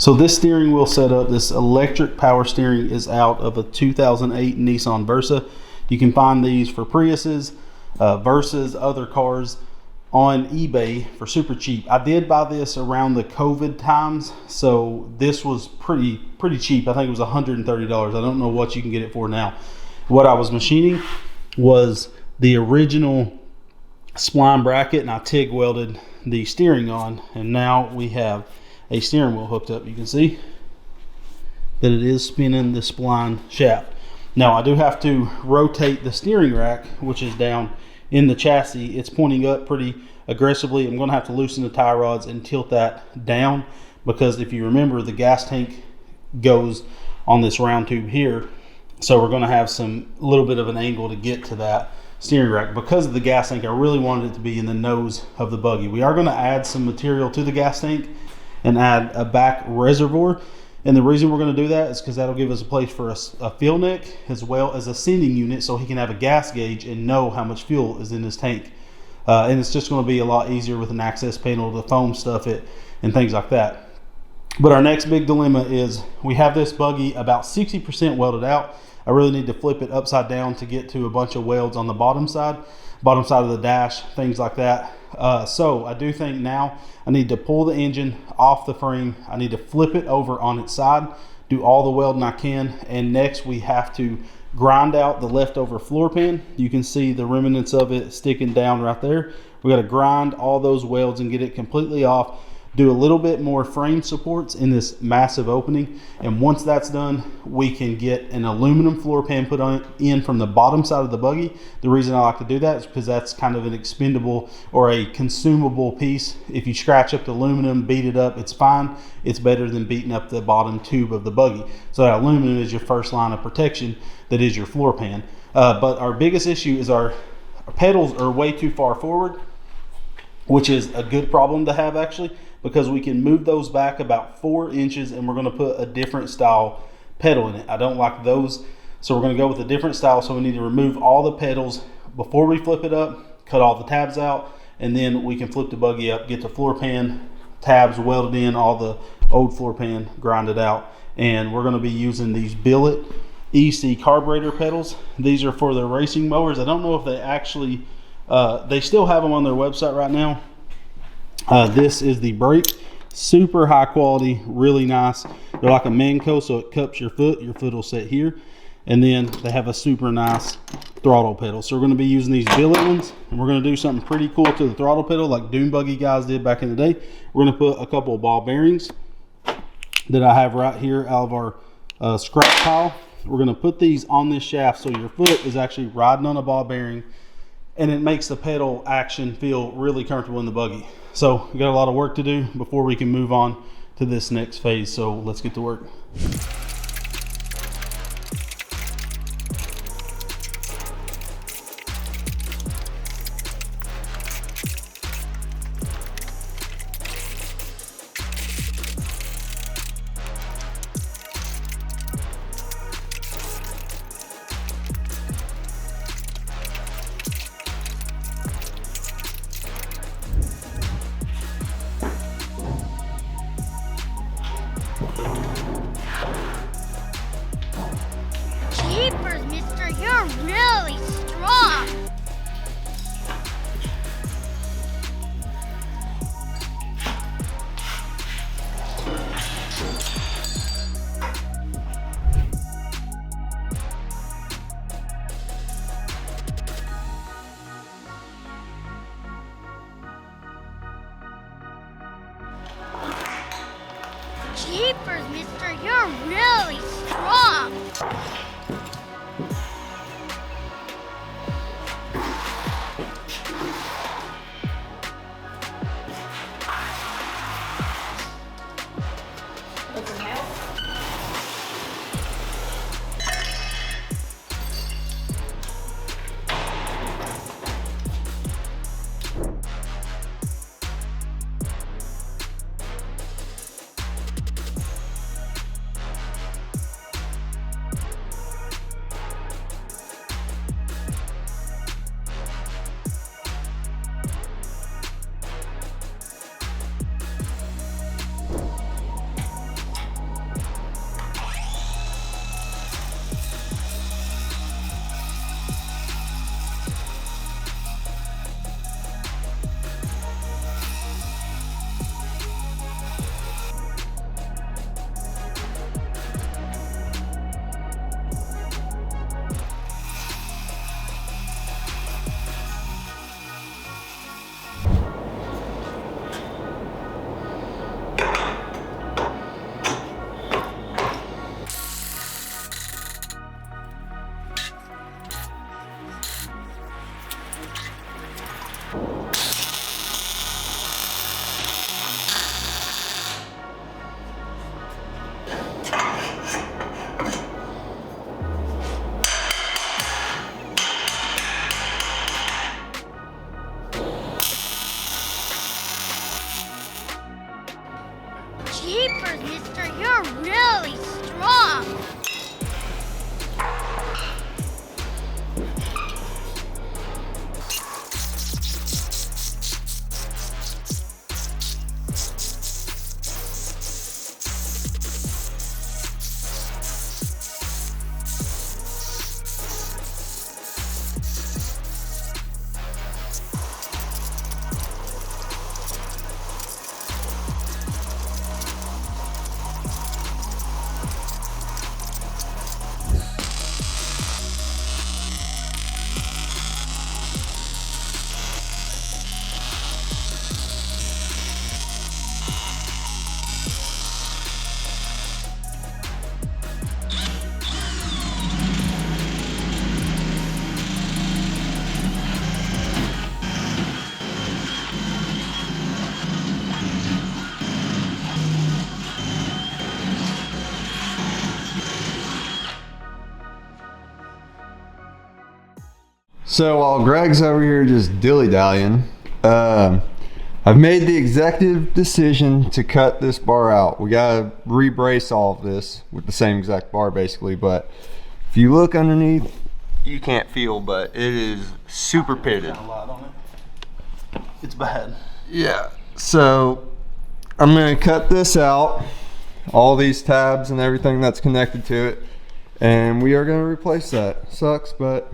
So this steering wheel setup, this electric power steering, is out of a 2008 Nissan Versa. You can find these for Priuses, Versas, other cars on eBay for super cheap. I did buy this around the COVID times, so this was pretty cheap. I think it was $130. I don't know what you can get it for now. What I was machining was the original spline bracket, and I TIG welded the steering on, and now we have a steering wheel hooked up. You can see that it is spinning the spline shaft. Now I do have to rotate the steering rack, which is down in the chassis. It's pointing up pretty aggressively. I'm going to have to loosen the tie rods and tilt that down, because if you remember, the gas tank goes on this round tube here, so we're going to have a little bit of an angle to get to that steering rack. Because of the gas tank, I really wanted it to be in the nose of the buggy. We are going to add some material to the gas tank and add a back reservoir, and the reason we're going to do that is because that'll give us a place for a fuel neck as well as a sending unit, so he can have a gas gauge and know how much fuel is in his tank. And it's just going to be a lot easier with an access panel to foam stuff it and things like that. But our next big dilemma is we have this buggy about 60% welded out. I really need to flip it upside down to get to a bunch of welds on the bottom side of the dash, things like that. So I do think now I need to pull the engine off the frame. I need to flip it over on its side, do all the welding I can, and next we have to grind out the leftover floor pan. You can see the remnants of it sticking down right there. We got to grind all those welds and get it completely off, do a little bit more frame supports in this massive opening, and once that's done, we can get an aluminum floor pan put in from the bottom side of the buggy. The reason I like to do that is because that's kind of an expendable or a consumable piece. If you scratch up the aluminum, beat it up, it's fine. It's better than beating up the bottom tube of the buggy. So that aluminum is your first line of protection, that is your floor pan. But our biggest issue is our pedals are way too far forward, which is a good problem to have actually, because we can move those back about 4 inches and we're going to put a different style pedal in it. I don't like those, so we're going to go with a different style. So we need to remove all the pedals before we flip it up, cut all the tabs out, and then we can flip the buggy up, get the floor pan tabs welded in, all the old floor pan grinded out. And we're going to be using these Billet EC carburetor pedals. These are for the racing mowers. I don't know if they actually they still have them on their website right now. This is the brake, super high quality, really nice. They're like a Manco, so it cups your foot will sit here, and then they have a super nice throttle pedal. So we're going to be using these Billet ones, and we're going to do something pretty cool to the throttle pedal like Dune Buggy guys did back in the day. We're going to put a couple of ball bearings that I have right here out of our scrap pile. We're going to put these on this shaft so your foot is actually riding on a ball bearing, and it makes the pedal action feel really comfortable in the buggy. So we got a lot of work to do before we can move on to this next phase. So let's get to work. Jeepers, mister, you're really strong. Jeepers, mister, you're really strong. Jeepers, mister, you're really strong. So while Greg's over here just dilly-dallying, I've made the executive decision to cut this bar out. We gotta re-brace all of this with the same exact bar basically, but if you look underneath, you can't feel, but it is super pitted. Kind of light on it. It's bad. Yeah, so I'm gonna cut this out, all these tabs and everything that's connected to it, and we are gonna replace that. Sucks, but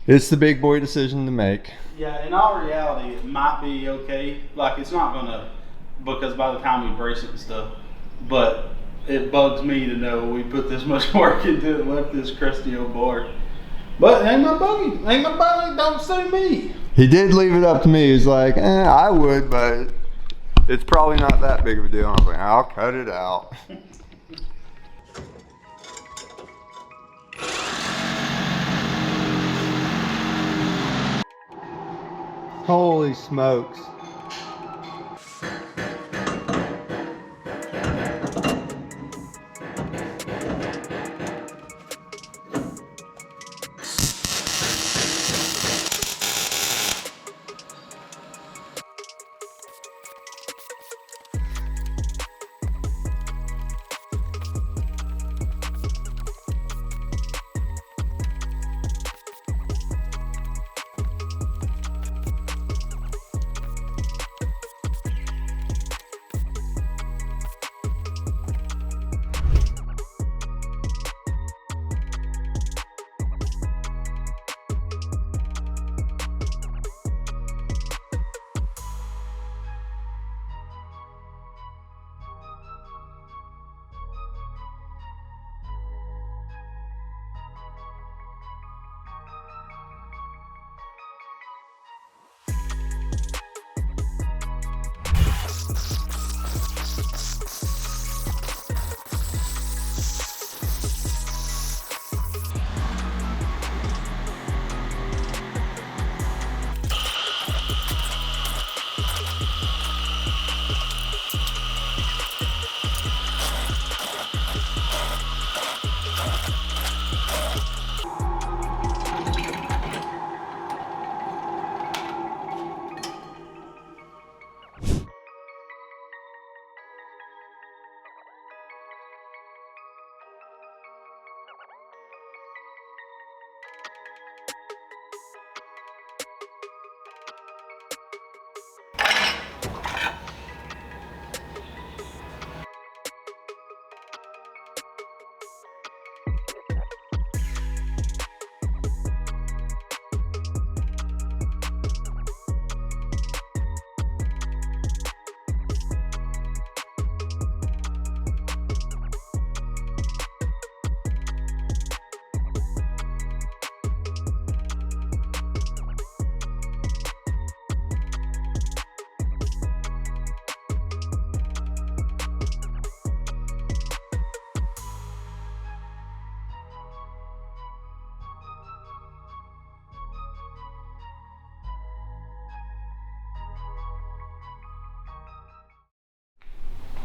it's the big boy decision to make. Yeah, in all reality, it might be okay. Like, it's not gonna, because by the time we brace it and stuff, but it bugs me to know we put this much work into it and left this crusty old bar. But it ain't my buggy. Ain't my buggy. Don't sue me. He did leave it up to me. He's like, I would, but it's probably not that big of a deal. I was like, I'll cut it out. Holy smokes.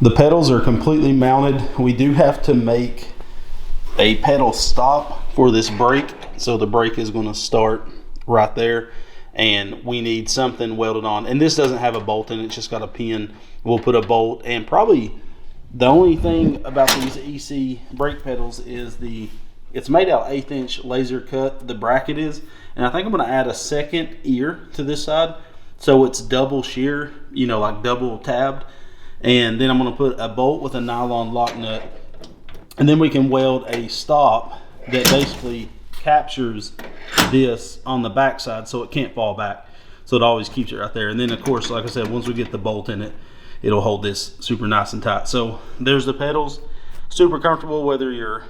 The pedals are completely mounted. We do have to make a pedal stop for this brake. So the brake is going to start right there, and we need something welded on. And this doesn't have a bolt in it, it's just got a pin. We'll put a bolt and probably The only thing about these EC brake pedals is it's made out 1/8 inch laser cut, the bracket is, and I think I'm going to add a second ear to this side so it's double shear, you know, like double tabbed. And then I'm going to put a bolt with a nylon lock nut, and then we can weld a stop that basically captures this on the back side so it can't fall back, so it always keeps it right there. And then of course, like I said, once we get the bolt in it, it'll hold this super nice and tight. So there's the pedals, super comfortable whether you're,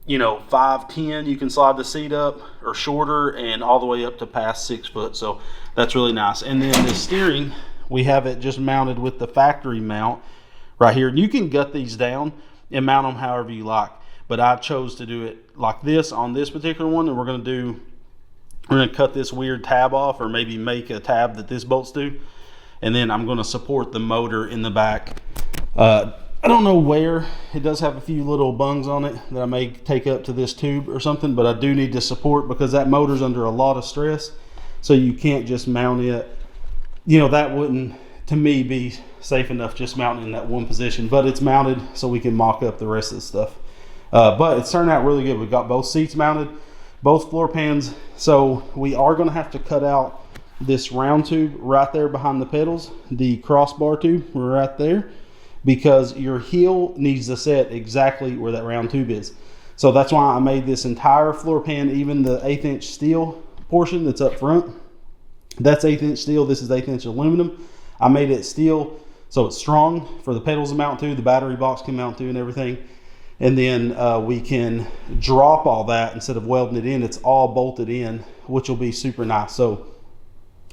you know, 5'10", you can slide the seat up, or shorter, and all the way up to past 6 foot. So that's really nice. And then the steering, we have it just mounted with the factory mount right here. You can gut these down and mount them however you like, but I chose to do it like this on this particular one. And we're going to cut this weird tab off, or maybe make a tab that this bolts do. And then I'm going to support the motor in the back. I don't know where. It does have a few little bungs on it that I may take up to this tube or something, but I do need to support because that motor's under a lot of stress. So you can't just mount it. You know, that wouldn't, to me, be safe enough just mounting in that one position, but it's mounted so we can mock up the rest of the stuff. But it's turned out really good. We've got both seats mounted, both floor pans. So we are going to have to cut out this round tube right there behind the pedals, the crossbar tube right there, because your heel needs to set exactly where that round tube is. So that's why I made this entire floor pan, even the 1/8 inch steel portion that's up front, that's 1/8 inch steel. This is 1/8 inch aluminum. I made it steel so it's strong for the pedals to mount to, the battery box can mount to, and everything. And then we can drop all that instead of welding it in. It's all bolted in, which will be super nice. So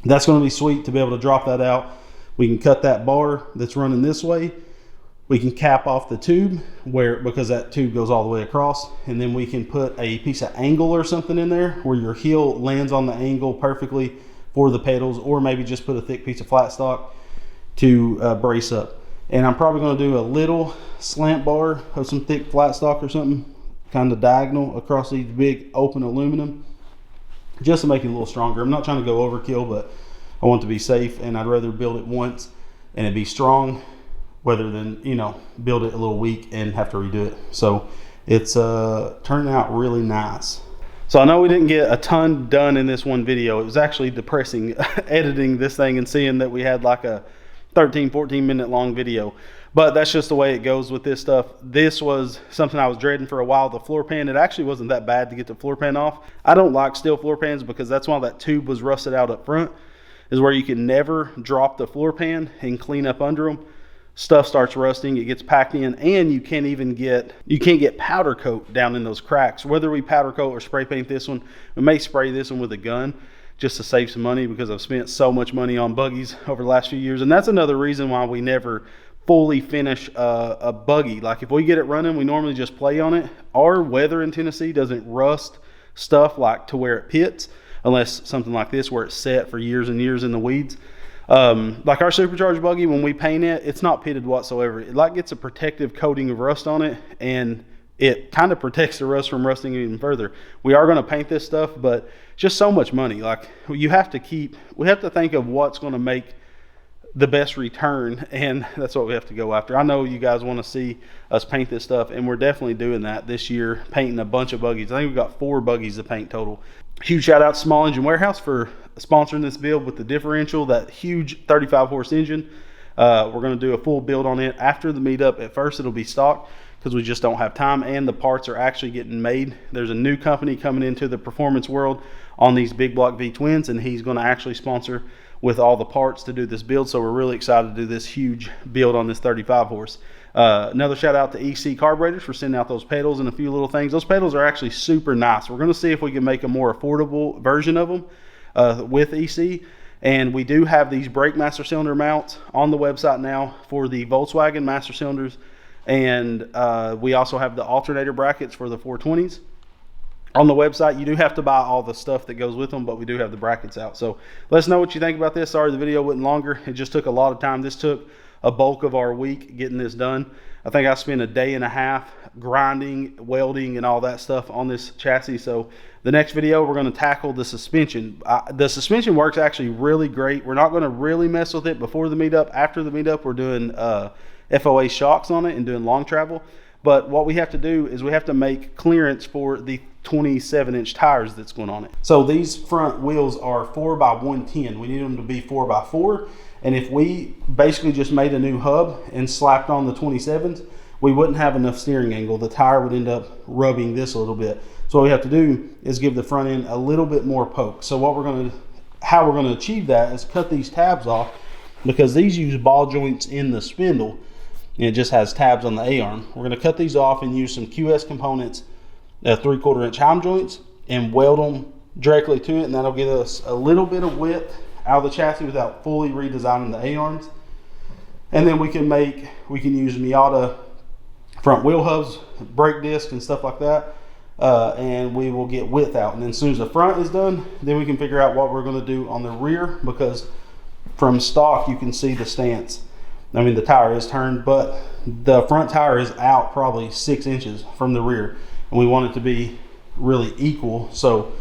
that's going to be sweet to be able to drop that out. We can cut that bar that's running this way. We can cap off the tube because that tube goes all the way across, and then we can put a piece of angle or something in there where your heel lands on the angle perfectly for the pedals, or maybe just put a thick piece of flat stock to brace up. And I'm probably going to do a little slant bar of some thick flat stock or something, kind of diagonal across these big open aluminum, just to make it a little stronger. I'm not trying to go overkill, but I want it to be safe, and I'd rather build it once and it be strong rather than, you know, build it a little weak and have to redo it. So it's turned out really nice. So I know we didn't get a ton done in this one video. It was actually depressing editing this thing and seeing that we had like a 13-14 minute long video, but that's just the way it goes with this stuff. This was something I was dreading for a while. The floor pan, it actually wasn't that bad to get the floor pan off. I don't like steel floor pans because that's why that tube was rusted out up front, is where you can never drop the floor pan and clean up under them. Stuff starts rusting, it gets packed in, and you can't get powder coat down in those cracks. Whether we powder coat or spray paint this one, we may spray this one with a gun just to save some money, because I've spent so much money on buggies over the last few years. And that's another reason why we never fully finish a buggy. Like if we get it running, we normally just play on it. Our weather in Tennessee doesn't rust stuff like to where it pits, unless something like this where it's set for years and years in the weeds. Like our supercharged buggy, when we paint it, it's not pitted whatsoever. It like gets a protective coating of rust on it, and it kind of protects the rust from rusting even further. We are going to paint this stuff, but just so much money. Like we have to think of what's going to make the best return, and that's what we have to go after. I know you guys want to see us paint this stuff, and we're definitely doing that this year, painting a bunch of buggies. I think we've got 4 buggies to paint total. Huge shout out to Small Engine Warehouse for sponsoring this build with the differential, that huge 35 horse engine. We're going to do a full build on it after the meetup. At first it'll be stock because we just don't have time, and the parts are actually getting made. There's a new company coming into the performance world on these big block V Twins, and he's going to actually sponsor with all the parts to do this build. So we're really excited to do this huge build on this 35 horse. Another shout out to EC Carburetors for sending out those pedals and a few little things. Those pedals are actually super nice. We're going to see if we can make a more affordable version of them with EC. And we do have these brake master cylinder mounts on the website now for the Volkswagen master cylinders. And we also have the alternator brackets for the 420s. On the website, you do have to buy all the stuff that goes with them, but we do have the brackets out. So let us know what you think about this. Sorry the video wasn't longer. It just took a lot of time. This took a bulk of our week getting this done. I think I spent a day and a half grinding, welding, and all that stuff on this chassis. So The next video, we're going to tackle the suspension. The suspension works actually really great. We're not going to really mess with it before the meetup. After the meetup, we're doing FOA shocks on it and doing long travel. But what we have to do is we have to make clearance for the 27-inch tires that's going on it. So these front wheels are 4x110. We need them to be 4x4. And if we basically just made a new hub and slapped on the 27s, we wouldn't have enough steering angle. The tire would end up rubbing this a little bit. So what we have to do is give the front end a little bit more poke. So how we're going to achieve that is cut these tabs off, because these use ball joints in the spindle and it just has tabs on the A-arm. We're going to cut these off and use some QS components, 3/4 inch heim joints, and weld them directly to it, and that'll give us a little bit of width out of the chassis without fully redesigning the A-arms. And then we can use Miata front wheel hubs, brake discs and stuff like that, and we will get width out. And then as soon as the front is done, then we can figure out what we're going to do on the rear, because from stock you can see the stance. I mean, the tire is turned, but the front tire is out probably 6 inches from the rear, and we want it to be really equal. So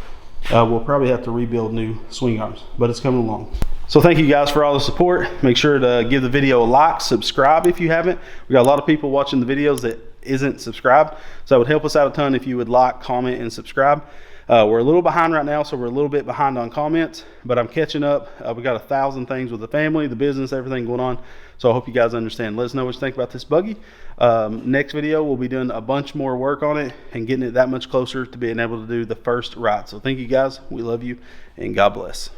we'll probably have to rebuild new swing arms, but it's coming along. So thank you guys for all the support. Make sure to give the video a like, subscribe if you haven't. We got a lot of people watching the videos that isn't subscribed, so it would help us out a ton if you would like, comment, and subscribe. We're a little behind right now, so we're a little bit behind on comments, but I'm catching up. We got 1,000 things with the family, the business, everything going on. So I hope you guys understand. Let us know what you think about this buggy. Next video, we'll be doing a bunch more work on it and getting it that much closer to being able to do the first ride. So thank you guys. We love you, and God bless.